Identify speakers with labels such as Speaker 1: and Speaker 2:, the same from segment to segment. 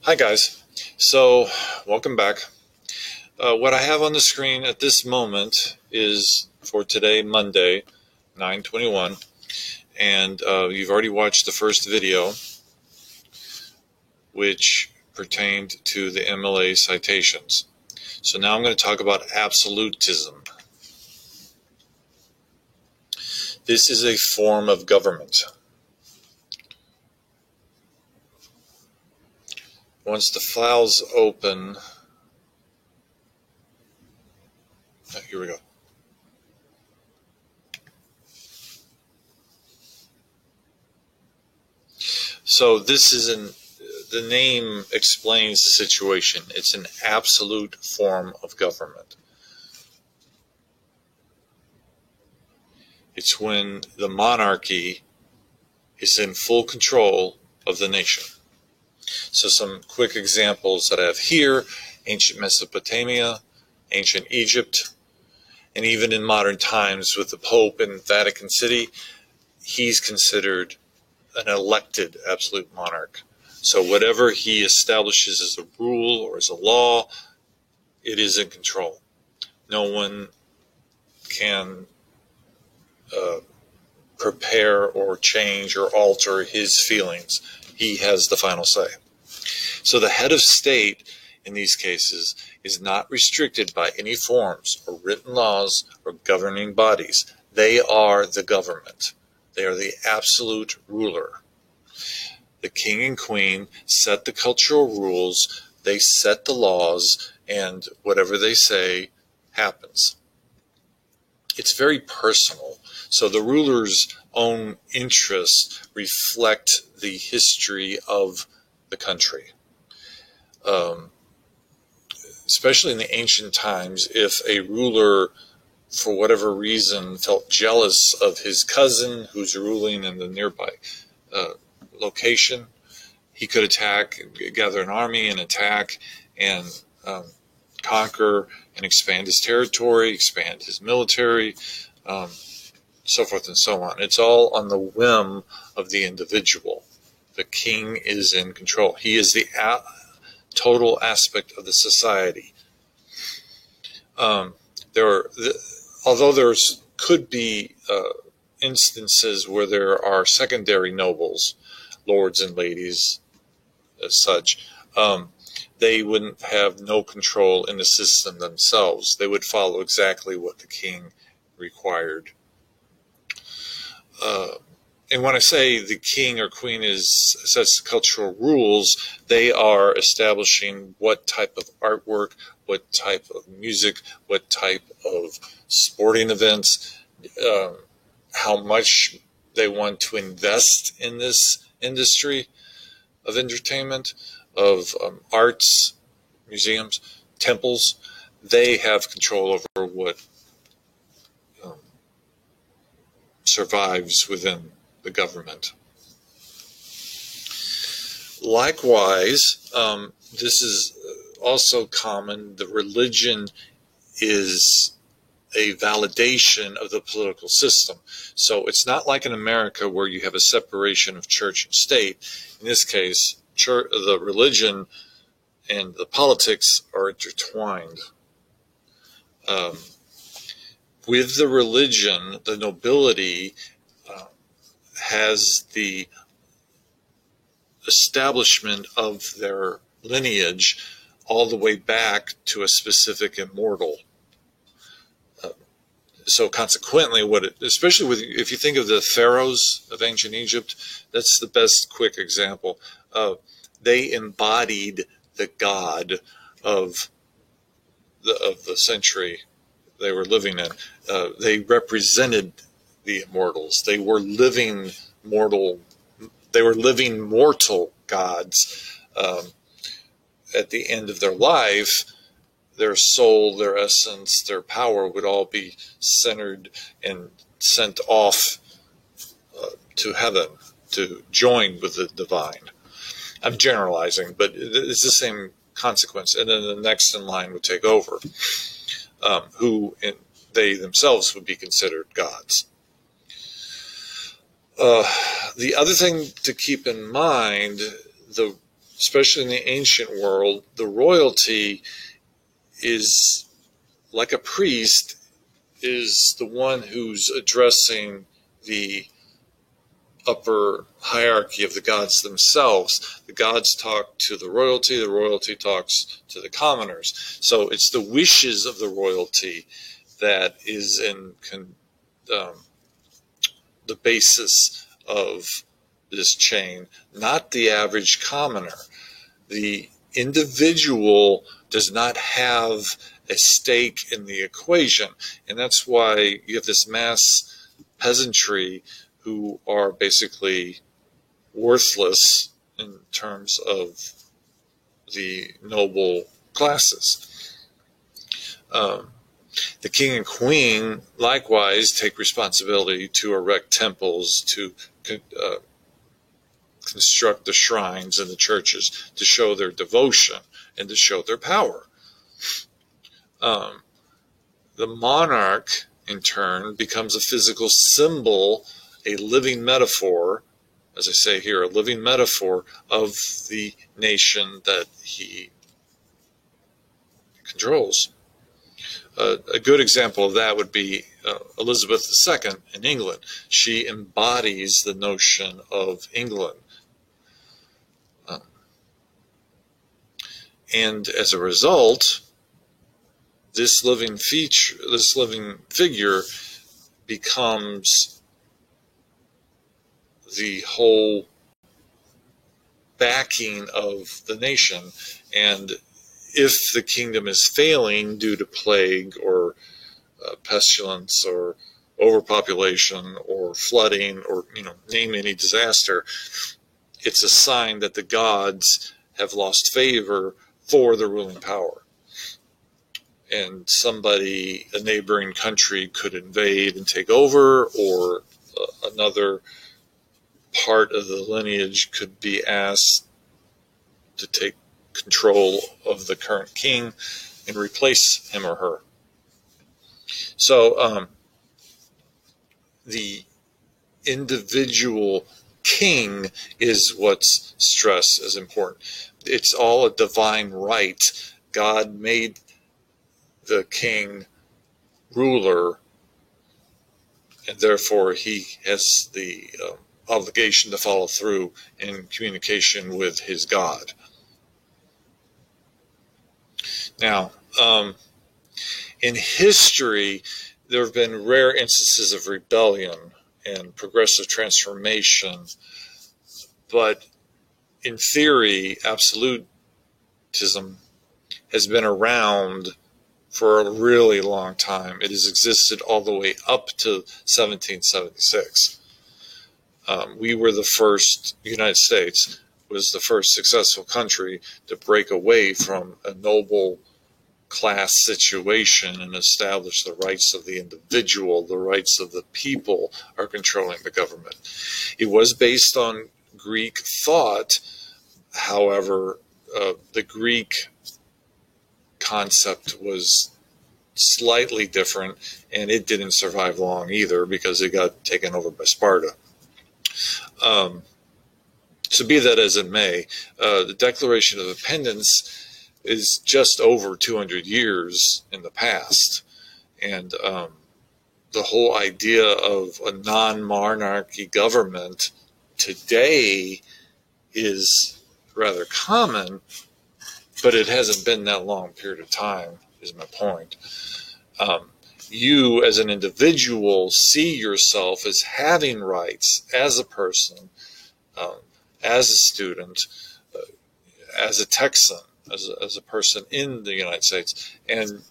Speaker 1: Hi guys, so welcome back. What I have on the screen at this moment is for today, Monday, 9/21, and you've already watched the first video, which pertained to the MLA citations. So now I'm going to talk about absolutism. This is a form of government. Once the file's open, here we go. So this is the name explains the situation. It's an absolute form of government. It's when the monarchy is in full control of the nation. So some quick examples that I have here: ancient Mesopotamia, ancient Egypt, and even in modern times with the Pope in Vatican City, he's considered an elected absolute monarch. So whatever he establishes as a rule or as a law, it is in control. No one can prepare or change or alter his feelings. He has the final say. So the head of state in these cases is not restricted by any forms or written laws or governing bodies. They are the government. They are the absolute ruler. The king and queen set the cultural rules, they set the laws, and whatever they say happens. It's very personal. So the ruler's own interests reflect the history of the country. Especially in the ancient times, if a ruler, for whatever reason, felt jealous of his cousin who's ruling in the nearby location, he could attack, gather an army and attack and conquer and expand his territory, expand his military, so forth and so on. It's all on the whim of the individual. The king is in control. He is the total aspect of the society. Although there's could be instances where there are secondary nobles, lords and ladies as such, they wouldn't have no control in the system themselves. They would follow exactly what the king required. And when I say the king or queen sets the cultural rules, they are establishing what type of artwork, what type of music, what type of sporting events, how much they want to invest in this industry of entertainment, of arts, museums, temples. They have control over what survives within the government. Likewise, this is also common. The religion is a validation of the political system. So it's not like in America where you have a separation of church and state. In this case, the religion and the politics are intertwined. With the religion, the nobility has the establishment of their lineage all the way back to a specific immortal. So consequently, especially if you think of the pharaohs of ancient Egypt, that's the best quick example. They embodied the god of the century they were living in. They represented the immortals. They were living mortal gods. At the end of their life, their soul, their essence, their power would all be centered and sent off to heaven to join with the divine. I'm generalizing, but it's the same consequence. And then the next in line would take over, they themselves would be considered gods. The other thing to keep in mind, the especially in the ancient world, the royalty is like a priest, is the one who's addressing the upper hierarchy of the gods themselves. The gods talk to the royalty talks to the commoners. So it's the wishes of the royalty that is in the basis of this chain, not the average commoner. The individual does not have a stake in the equation, and that's why you have this mass peasantry who are basically worthless in terms of the noble classes. The king and queen likewise take responsibility to erect temples, to construct the shrines and the churches, to show their devotion and to show their power. The monarch, in turn, becomes a physical symbol, a living metaphor, as I say here, a living metaphor of the nation that he controls. A good example of that would be Elizabeth II in England. She embodies the notion of England. And as a result, this living figure becomes the whole backing of the nation. And if the kingdom is failing due to plague or pestilence or overpopulation or flooding or, name any disaster, it's a sign that the gods have lost favor for the ruling power. And a neighboring country could invade and take over, or another part of the lineage could be asked to take control of the current king and replace him or her. So the individual king is what's stressed as important. It's all a divine right. God made the king ruler, and therefore he has the obligation to follow through in communication with his God. Now, in history, there have been rare instances of rebellion and progressive transformation, but in theory, absolutism has been around for a really long time. It has existed all the way up to 1776. The United States was the first successful country to break away from a noble class situation and establish the rights of the individual. The rights of the people are controlling the government. It was based on Greek thought. However, the Greek concept was slightly different, and it didn't survive long either because it got taken over by Sparta. So be that as it may, the Declaration of Independence is just over 200 years in the past, and the whole idea of a non-monarchy government today is rather common, but it hasn't been that long period of time, is my point. You as an individual see yourself as having rights as a person, as a student, as a Texan, as a person in the United States. And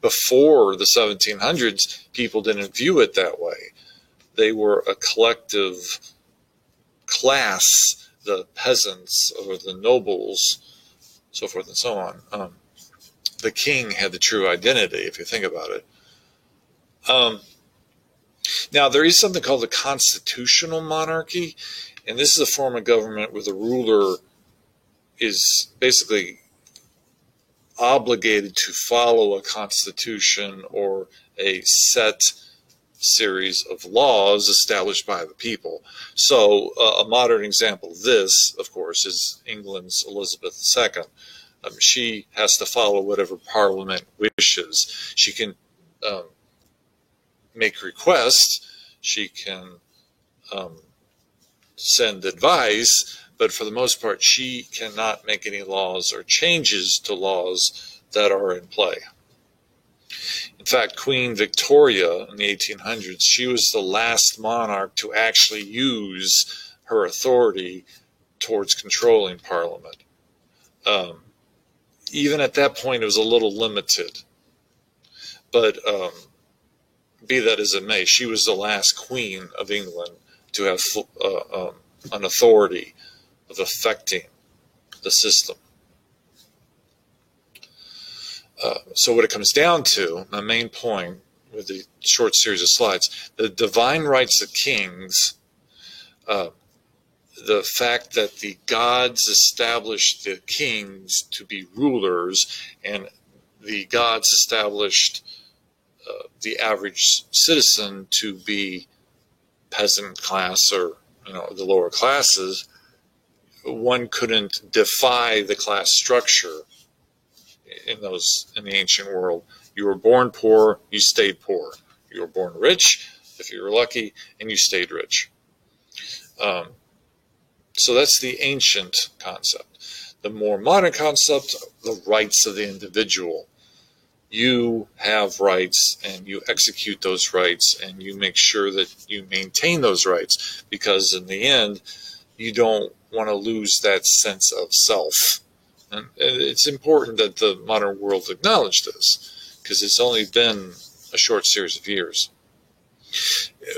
Speaker 1: before the 1700s, people didn't view it that way. They were a collective class, the peasants or the nobles, so forth and so on. The king had the true identity, if you think about it. Now, there is something called the constitutional monarchy, and this is a form of government where the ruler is basically obligated to follow a constitution or a set series of laws established by the people. So a modern example of this, of course, is England's Elizabeth II. She has to follow whatever Parliament wishes. She can make requests, she can send advice, but for the most part, she cannot make any laws or changes to laws that are in play. In fact, Queen Victoria in the 1800s, she was the last monarch to actually use her authority towards controlling Parliament. Even at that point, it was a little limited. But be that as it may, she was the last queen of England to have an authority of affecting the system. So what it comes down to, my main point with the short series of slides, the divine rights of kings, the fact that the gods established the kings to be rulers, and the gods established the average citizen to be peasant class, or the lower classes. One couldn't defy the class structure in the ancient world. You were born poor, you stayed poor. You were born rich, if you were lucky, and you stayed rich. So that's the ancient concept. The more modern concept, the rights of the individual. You have rights, and you execute those rights, and you make sure that you maintain those rights, because in the end, you don't want to lose that sense of self. And it's important that the modern world acknowledge this, because it's only been a short series of years.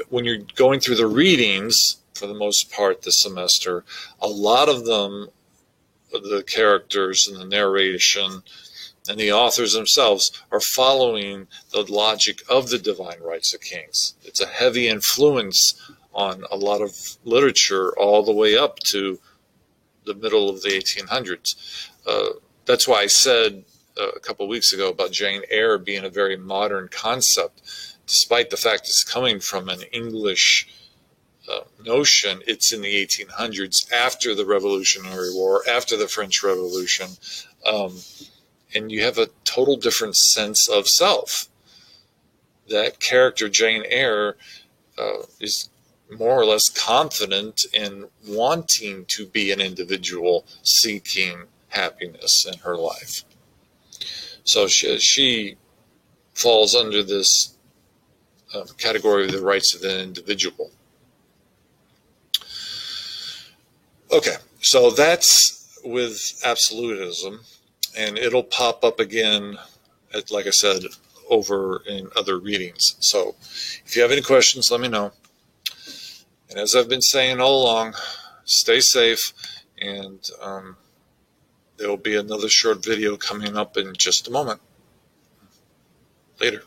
Speaker 1: When you're going through the readings, for the most part this semester, a lot of them, the characters and the narration and the authors themselves, are following the logic of the divine rights of kings. It's a heavy influence on a lot of literature all the way up to the middle of the 1800s. That's why I said a couple of weeks ago about Jane Eyre being a very modern concept. Despite the fact it's coming from an English notion, it's in the 1800s, after the Revolutionary War, after the French Revolution, and you have a total different sense of self. That character, Jane Eyre, is more or less confident in wanting to be an individual seeking happiness in her life. So she falls under this category of the rights of the individual. Okay, so that's with absolutism, and it'll pop up again, like I said, over in other readings. So if you have any questions, let me know. And as I've been saying all along, stay safe, and there will be another short video coming up in just a moment. Later.